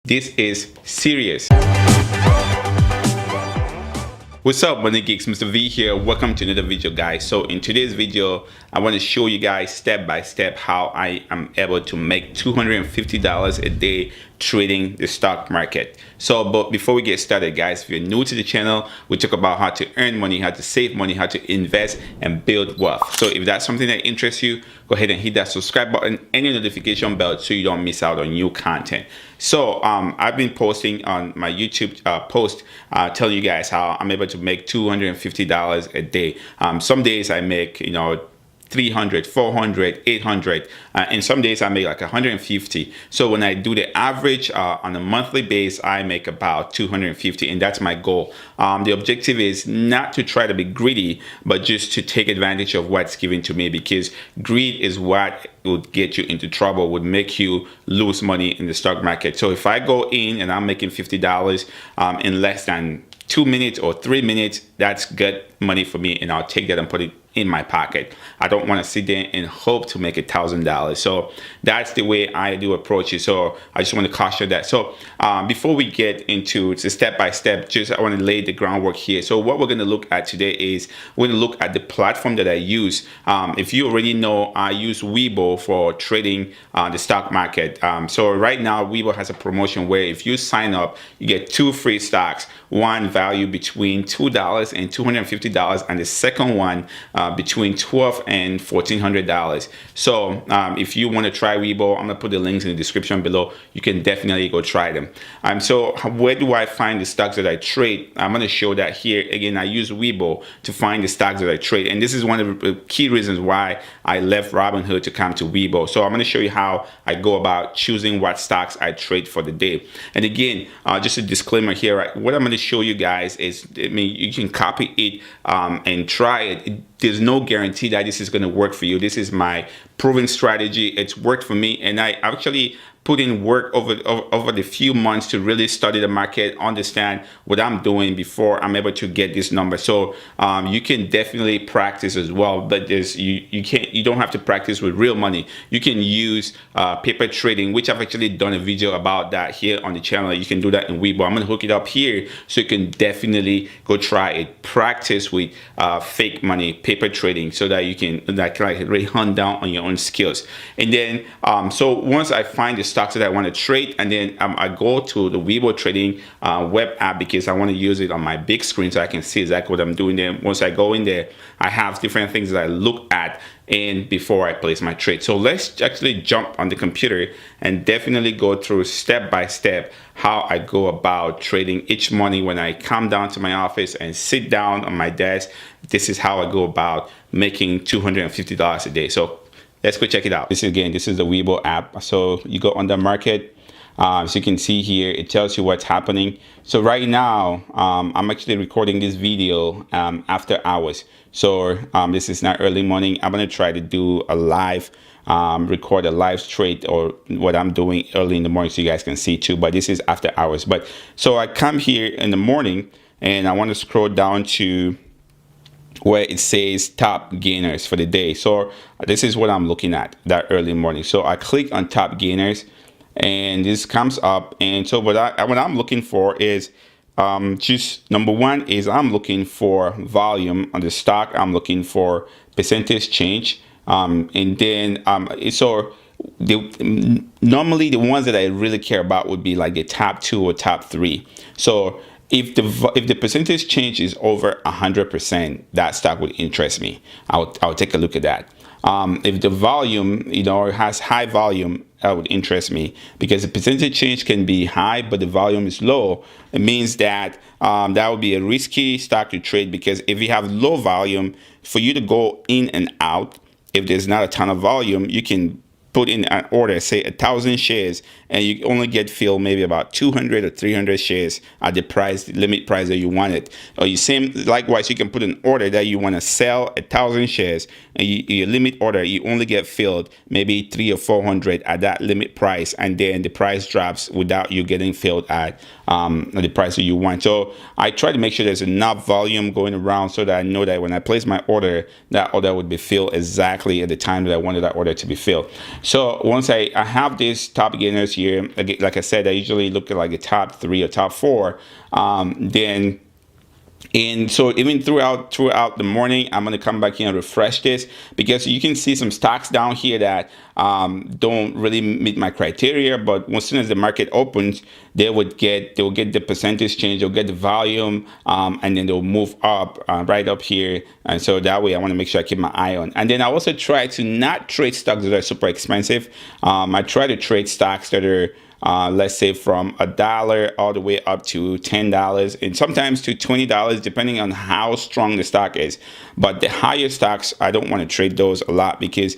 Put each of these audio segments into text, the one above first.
This is serious. What's up, money geeks? Mr. V here. Welcome to another video, guys. So in today's video, I want to show you guys step by step how I am able to make $250 a day trading the stock market. So but before we get started, guys, if you're new to the channel, we talk about how to earn money, how to save money, how to invest and build wealth. So if that's something that interests you, go ahead and hit that subscribe button and the notification bell so you don't miss out on new content. So I've been posting on my YouTube post telling you guys how I'm able to make $250 a day. Some days I make, 300, 400, 800, and some days I make like 150. So when I do the average on a monthly base, I make about 250, and that's my goal. The objective is not to try to be greedy, but just to take advantage of what's given to me, because greed is what would get you into trouble, would make you lose money in the stock market. So if I go in and I'm making $50 in less than 2 minutes or 3 minutes, that's good money for me, and I'll take that and put it in my pocket. I don't want to sit there and hope to make $1,000. So that's the way I do approach it. So I just want to caution that. So before we get into the step by step, just I want to lay the groundwork here. So what we're going to look at today is we're going to look at the platform that I use. If you already know, I use WeBull for trading the stock market. So right now, WeBull has a promotion where if you sign up, you get 2 free stocks, one value between $2 and $250, and the second one between $1,200 and $1,400. So if you want to try WeBull, I'm gonna put the links in the description below. You can definitely go try them. So where do I find the stocks that I trade? I'm gonna show that here. Again, I use WeBull to find the stocks that I trade, and this is one of the key reasons why I left Robinhood to come to WeBull. So I'm gonna show you how I go about choosing what stocks I trade for the day. And again, just a disclaimer here, right? What I'm gonna show you guys is, you can copy it and try it. There's no guarantee that this is going to work for you. This is my proven strategy. It's worked for me, and I actually put in work over the few months to really study the market, understand what I'm doing before I'm able to get this number. So you can definitely practice as well, but there's you don't have to practice with real money. You can use paper trading, which I've actually done a video about that here on the channel. You can do that in WeBull. I'm gonna hook it up here so you can definitely go try it. Practice with fake money, paper trading, so that you can like really hunt down on your own skills. And then so once I find the stocks that I want to trade, and then I go to the WeBull trading web app, because I want to use it on my big screen so I can see exactly what I'm doing there. Once I go in there, I have different things that I look at and before I place my trade. So let's actually jump on the computer and definitely go through step by step how I go about trading each morning when I come down to my office and sit down on my desk. This is how I go about making $250 a day. So let's go check it out. This is the WeBull app. So you go under market. So you can see here, it tells you what's happening. So right now, I'm actually recording this video after hours. So this is not early morning. I'm gonna try to do a live, record a live trade or what I'm doing early in the morning so you guys can see too, but this is after hours. But so I come here in the morning and I want to scroll down to where it says top gainers for the day. So this is what I'm looking at that early morning. So I click on top gainers and this comes up. And so what I'm looking for is just number one is I'm looking for volume on the stock. I'm looking for percentage change. And then so normally the ones that I really care about would be like the top 2 or top 3. So if the percentage change is over 100%, that stock would interest me. I'll take a look at that. If the volume, has high volume, that would interest me, because the percentage change can be high, but the volume is low. It means that that would be a risky stock to trade, because if you have low volume, for you to go in and out, if there's not a ton of volume, you can put in an order, say 1,000 shares, and you only get filled maybe about 200 or 300 shares at the price, the limit price that you want it. Or likewise, you can put an order that you want to sell 1,000 shares, and your limit order, you only get filled maybe 300 or 400 at that limit price, and then the price drops without you getting filled at the price that you want. So I try to make sure there's enough volume going around so that I know that when I place my order, that order would be filled exactly at the time that I wanted that order to be filled. So once I have these top gainers here, again, like I said, I usually look at like the top 3 or top 4. Then and so even throughout the morning, I'm going to come back here and refresh this, because you can see some stocks down here that don't really meet my criteria. But as soon as the market opens, they will get the percentage change, they'll get the volume, and then they'll move up right up here. And so that way I want to make sure I keep my eye on. And then I also try to not trade stocks that are super expensive. I try to trade stocks that are let's say from $1 all the way up to $10 and sometimes to $20, depending on how strong the stock is. But the higher stocks, I don't want to trade those a lot, because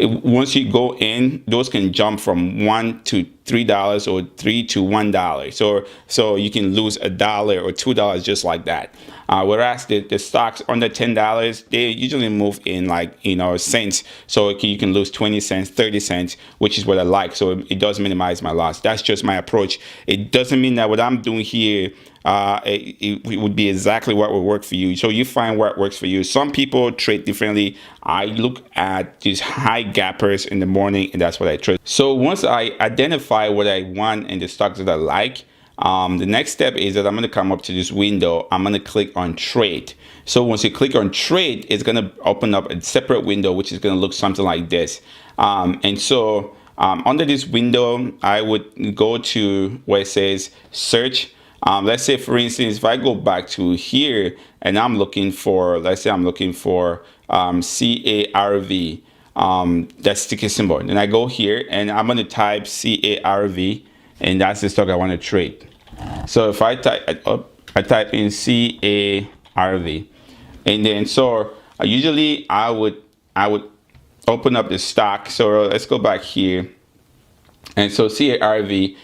once you go in, those can jump from $1 to $3 or $3 to $1. So you can lose $1 or $2 just like that. Whereas the stocks under $10, they usually move in like, cents. So you can lose 20 cents, 30 cents, which is what I like. So it does minimize my loss. That's just my approach. It doesn't mean that what I'm doing here it would be exactly what would work for you. So you find what works for you. Some people trade differently. I look at these high gappers in the morning, and that's what I trade. So once I identify what I want in the stocks that I like, the next step is that I'm going to come up to this window. I'm going to click on trade. So once you click on trade, it's going to open up a separate window, which is going to look something like this. And so under this window, I would go to where it says search. Let's say, for instance, if I go back to here and I'm looking for, let's say I'm looking for CARV, that's ticker symbol. Then I go here and I'm going to type CARV, and that's the stock I want to trade. So if I type in CARV, and then so usually I would open up the stock. So let's go back here, and so CARV.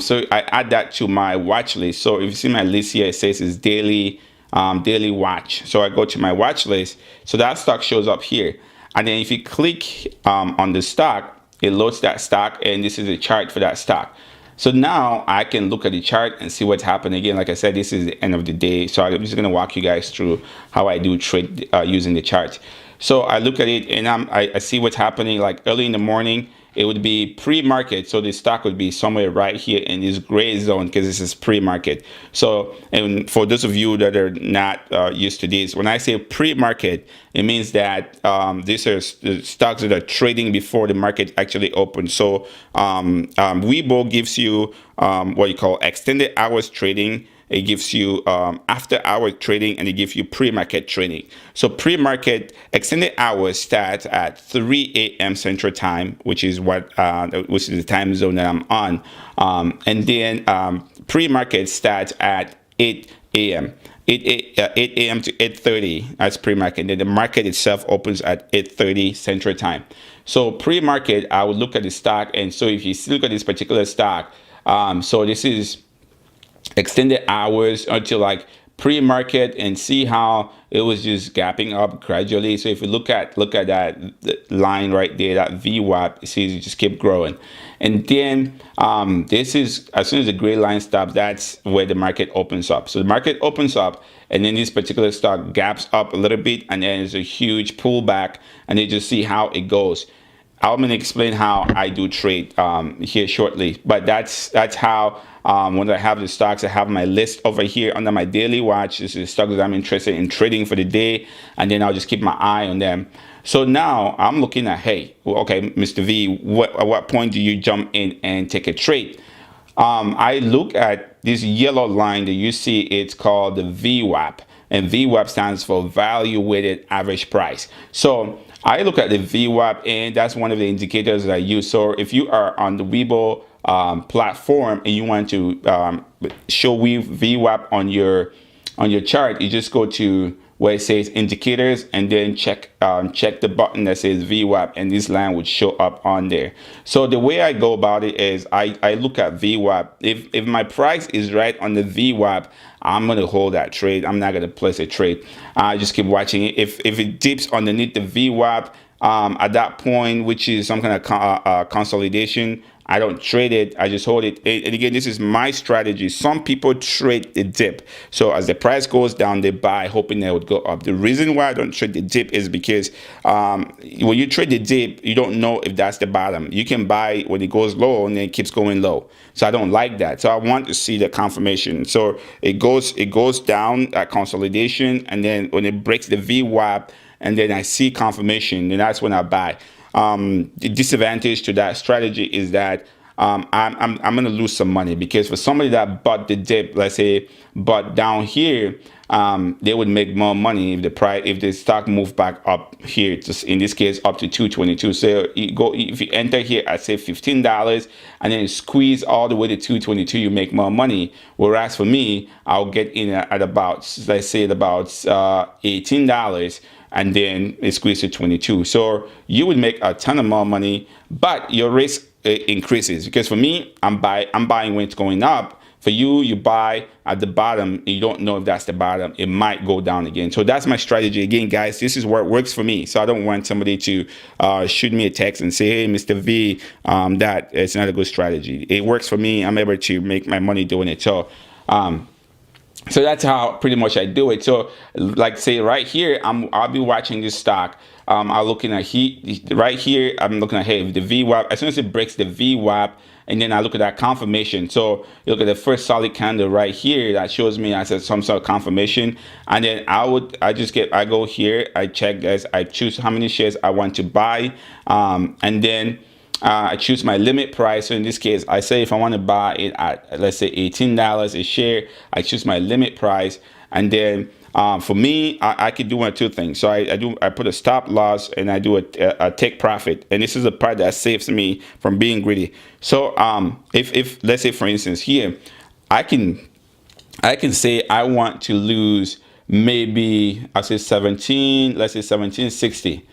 So I add that to my watch list. So if you see my list here, it says it's daily watch. So I go to my watch list. So that stock shows up here. And then if you click on the stock, it loads that stock, and this is a chart for that stock. So now I can look at the chart and see what's happening. Again, like I said, this is the end of the day. So I'm just going to walk you guys through how I do trade using the chart. So I look at it and I see what's happening. Like early in the morning, it would be pre-market, so the stock would be somewhere right here in this gray zone, because this is pre-market. So, and for those of you that are not used to this, when I say pre-market, it means that these are stocks that are trading before the market actually opens. So WeBull gives you what you call extended hours trading. It gives you after hour trading, and it gives you pre-market trading. So pre-market extended hours start at 3 a.m. Central Time, which is the time zone that I'm on. And then pre-market starts at 8 a.m. 8 a.m. to 8:30. That's pre-market. Then the market itself opens at 8:30 Central Time. So pre-market, I would look at the stock, and so if you look at this particular stock, so this is extended hours until like pre-market, and see how it was just gapping up gradually. So if you look at that line right there, that VWAP, it sees it just keep growing. And then this is, as soon as the gray line stops, that's where the market opens up. So the market opens up, and then this particular stock gaps up a little bit, and then there's a huge pullback, and then just see how it goes. I'm going to explain how I do trade here shortly, but that's how when I have the stocks, I have my list over here under my daily watch. This is the stocks that I'm interested in trading for the day, and then I'll just keep my eye on them. So now I'm looking at, hey, okay, Mr. V, at what point do you jump in and take a trade? I look at this yellow line that you see. It's called the VWAP, and VWAP stands for value weighted average price. So I look at the VWAP, and that's one of the indicators that I use. So if you are on the WeBull platform and you want to show VWAP on your chart, you just go to where it says indicators, and then check the button that says VWAP, and this line would show up on there. So the way I go about it is I look at VWAP. If my price is right on the VWAP, I'm going to hold that trade. I'm not going to place a trade. I just keep watching it. If it dips underneath the VWAP at that point, which is some kind of consolidation, I don't trade it. I just hold it. And again, this is my strategy. Some people trade the dip. So as the price goes down, they buy, hoping that it would go up. The reason why I don't trade the dip is because when you trade the dip, you don't know if that's the bottom. You can buy when it goes low and then it keeps going low. So I don't like that. So I want to see the confirmation. So it goes down at consolidation, and then when it breaks the VWAP, and then I see confirmation, then that's when I buy. The disadvantage to that strategy is that I'm going to lose some money, because for somebody that bought the dip, let's say, but down here, they would make more money if the stock moved back up here, just in this case up to 222. So if you enter here at say $15 and then squeeze all the way to 222, you make more money. Whereas for me, I'll get in at about, let's say, at about $18, and then it squeezes to 22. So you would make a ton of more money, but your risk increases, because for me, I'm buying when it's going up. For you, you buy at the bottom, and you don't know if that's the bottom. It might go down again. So that's my strategy. Again, guys, this is what works for me. So I don't want somebody to shoot me a text and say, hey, Mr. V, that it's not a good strategy. It works for me. I'm able to make my money doing it. So that's how pretty much I do it. So like say right here, I'll be watching this stock. I'm looking at right here. I'm looking at, hey, the VWAP. As soon as it breaks the VWAP, and then I look at that confirmation. So you look at the first solid candle right here that shows me as some sort of confirmation. And then I go here, I check this, I choose how many shares I want to buy, and then I choose my limit price. So in this case, I say if I want to buy it at, let's say, $18 a share, I choose my limit price. And then for me, I could do one of two things. So I put a stop loss, and I do a take profit. And this is the part that saves me from being greedy. So if let's say, for instance, here, I can say I want to lose maybe, I'll say 17, let's say 1760.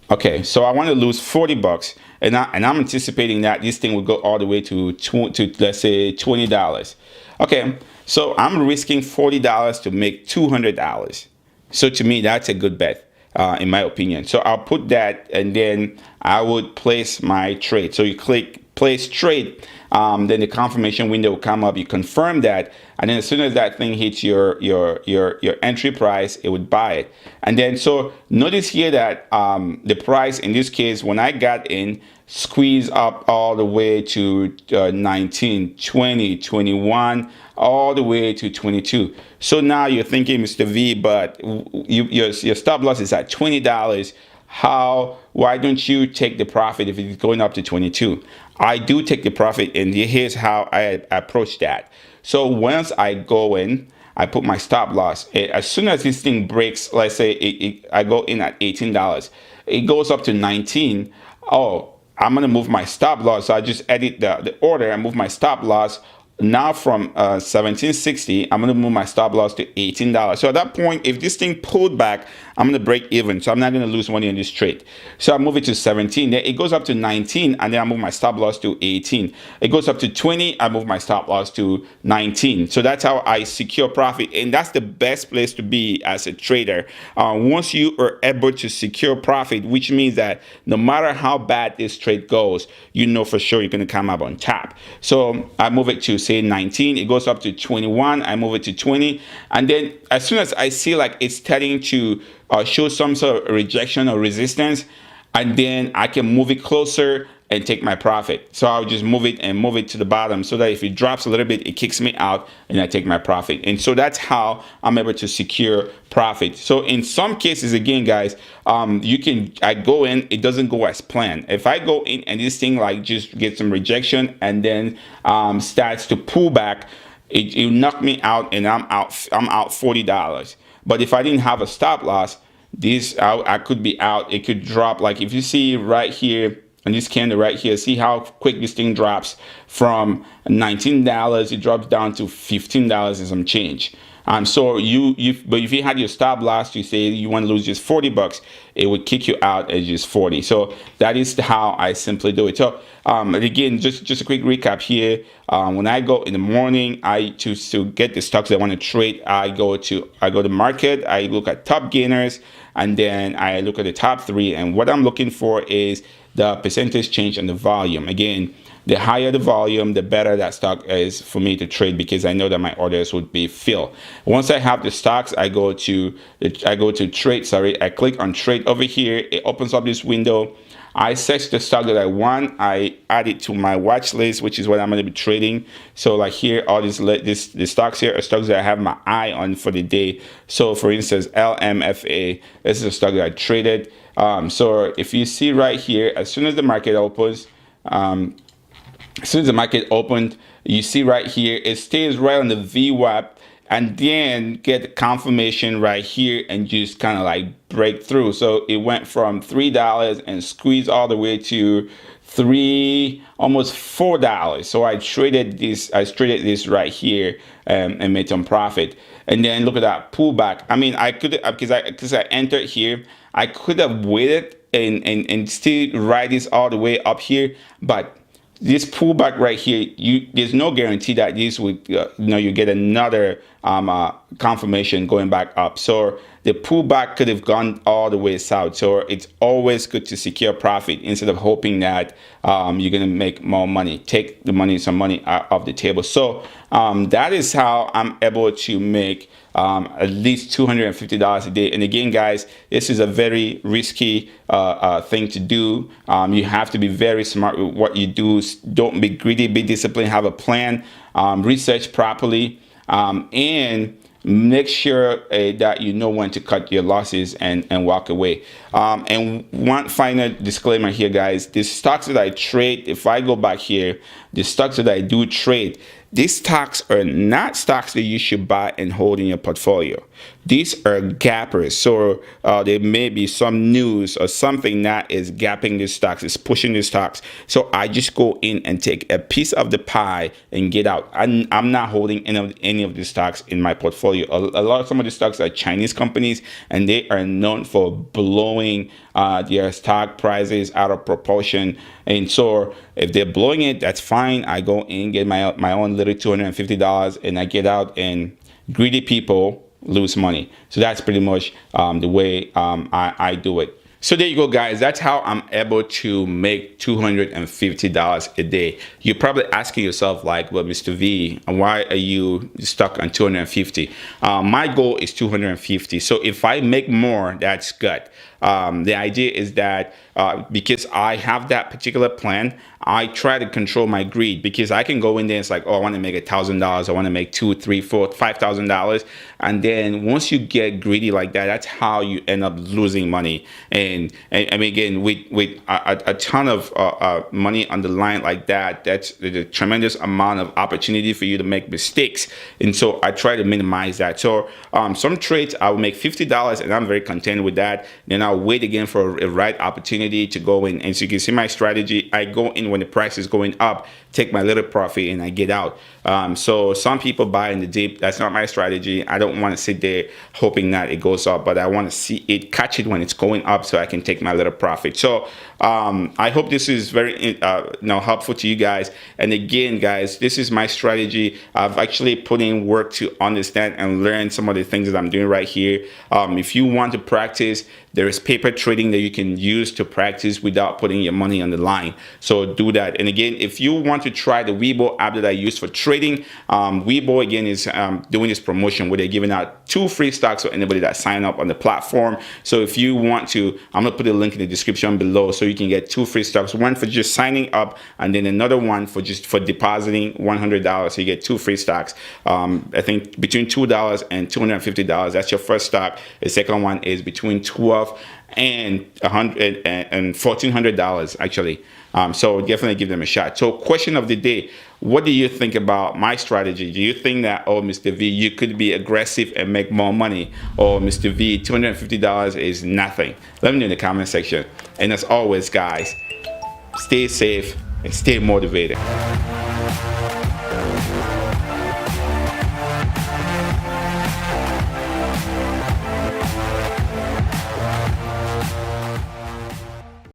Okay, so I want to lose $40, and I'm anticipating that this thing will go all the way to let's say $20. Okay, so I'm risking $40 to make $200. So to me, that's a good bet, in my opinion. So I'll put that, and then I would place my trade. So you click place trade, then the confirmation window will come up. You confirm that, and then as soon as that thing hits your entry price, it would buy it. And then so notice here that the price in this case, when I got in, squeeze up all the way to 19, 20, 21, all the way to 22. So now you're thinking, Mr. V, but your stop loss is at $20. Why don't you take the profit if it's going up to 22? I do take the profit, and here's how I approach that. So once I go in, I put my stop loss. As soon as this thing breaks, let's say I go in at $18, it goes up to 19. Oh, I'm gonna move my stop loss. So I just edit the order and move my stop loss. Now from 1760, I'm gonna move my stop loss to $18. So at that point, if this thing pulled back, I'm gonna break even. So I'm not gonna lose money on this trade. So I move it to 17. Then it goes up to 19, and then I move my stop loss to 18. It goes up to 20. I move my stop loss to 19. So that's how I secure profit, and that's the best place to be as a trader. Once you are able to secure profit, which means that no matter how bad this trade goes, you know for sure you're gonna come up on top. So I move it to say 19. It goes up to 21. I move it to 20, and then as soon as I see like it's starting to show some sort of rejection or resistance, and then I can move it closer and take my profit. So I'll just move it to the bottom, so that if it drops a little bit, it kicks me out and I take my profit. And so that's how I'm able to secure profit. So in some cases, again, guys, I go in, it doesn't go as planned. If I go in and this thing like just gets some rejection and then starts to pull back, it knock me out, and I'm out $40. But if I didn't have a stop loss, I could be out. It could drop, like if you see right here on this candle right here, see how quick this thing drops from $19, it drops down to $15 and some change. So but if you had your stop loss, you say you want to lose just $40, it would kick you out at just 40. So that is how I simply do it. So again, just a quick recap here. When I go in the morning, I choose to get the stocks I want to trade. I go to market, I look at top gainers, and then I look at the top three. And what I'm looking for is the percentage change and the volume. Again, the higher the volume, the better that stock is for me to trade, because I know that my orders would be filled. Once I have the stocks, I go to trade. Sorry, I click on trade over here. It opens up this window. I search the stock that I want. I add it to my watch list, which is what I'm going to be trading. So like here, all the stocks here are stocks that I have my eye on for the day. So for instance, LMFA, this is a stock that I traded. So if you see right here, as soon as the market opens, you see right here, it stays right on the VWAP, and then get confirmation right here and just kind of like break through. So it went from $3 and squeezed all the way to almost $4. So I traded this right here and made some profit. And then look at that pullback. I mean, I could, because I entered here, I could have waited and still ride this all the way up here, but this pullback right here, there's no guarantee that this would, you get another confirmation going back up. So the pullback could have gone all the way south. So it's always good to secure profit instead of hoping that you're gonna make more money. Take some money out of the table. So that is how I'm able to make at least $250 a day. And again, guys, this is a very risky thing to do. You have to be very smart with what you do. Don't be greedy, be disciplined, have a plan, research properly, and make sure that you know when to cut your losses and walk away. And one final disclaimer here, guys, the stocks that I trade, if I go back here, the stocks that I do trade, these stocks are not stocks that you should buy and hold in your portfolio. These are gappers. So there may be some news or something that is gapping these stocks, is pushing these stocks. So I just go in and take a piece of the pie and get out. I'm not holding any of these stocks in my portfolio. Some of the stocks are Chinese companies, and they are known for blowing their stock prices out of proportion. And so if they're blowing it, that's fine. I go in, get my own little $250, and I get out, and greedy people lose money. So that's pretty much the way I do it. So there you go, guys. That's how I'm able to make $250 a day. You're probably asking yourself, like, well, Mr. V, why are you stuck on 250? My goal is 250. So if I make more, that's good. The idea is that because I have that particular plan, I try to control my greed, because I can go in there and it's like, oh, I want to make $1,000, I want to make $2,000, $3,000, $4,000, $5,000, and then once you get greedy like that, that's how you end up losing money. And I mean, again, with a ton of money on the line like that, that's a tremendous amount of opportunity for you to make mistakes. And so I try to minimize that. So some trades I will make $50, and I'm very content with that. Then I'll wait again for a right opportunity to go in. And so you can see my strategy. I go in when the price is going up, take my little profit, and I get out. So some people buy in the dip. That's not my strategy. I don't want to sit there hoping that it goes up, but I want to see it, catch it when it's going up, so I can take my little profit. So I hope this is very helpful to you guys. And again, guys, this is my strategy. I've actually put in work to understand and learn some of the things that I'm doing right here. If you want to practice, there is paper trading that you can use to practice without putting your money on the line. So do that. And again, if you want to try the WeBull app that I use for trading, WeBull again is doing this promotion where they're giving out 2 free stocks for anybody that sign up on the platform. So if you want to, I'm gonna put a link in the description below, so you can get 2 free stocks, one for just signing up, and then another one for depositing $100. So you get 2 free stocks. I think between $2 and $250. That's your first stock. The second one is between $12 and $100 and $1,400 actually. So definitely give them a shot. So question of the day: what do you think about my strategy? Do you think that, oh, Mr. V, you could be aggressive and make more money? Or Mr. V, $250 is nothing? Let me know in the comment section. And as always, guys, stay safe and stay motivated.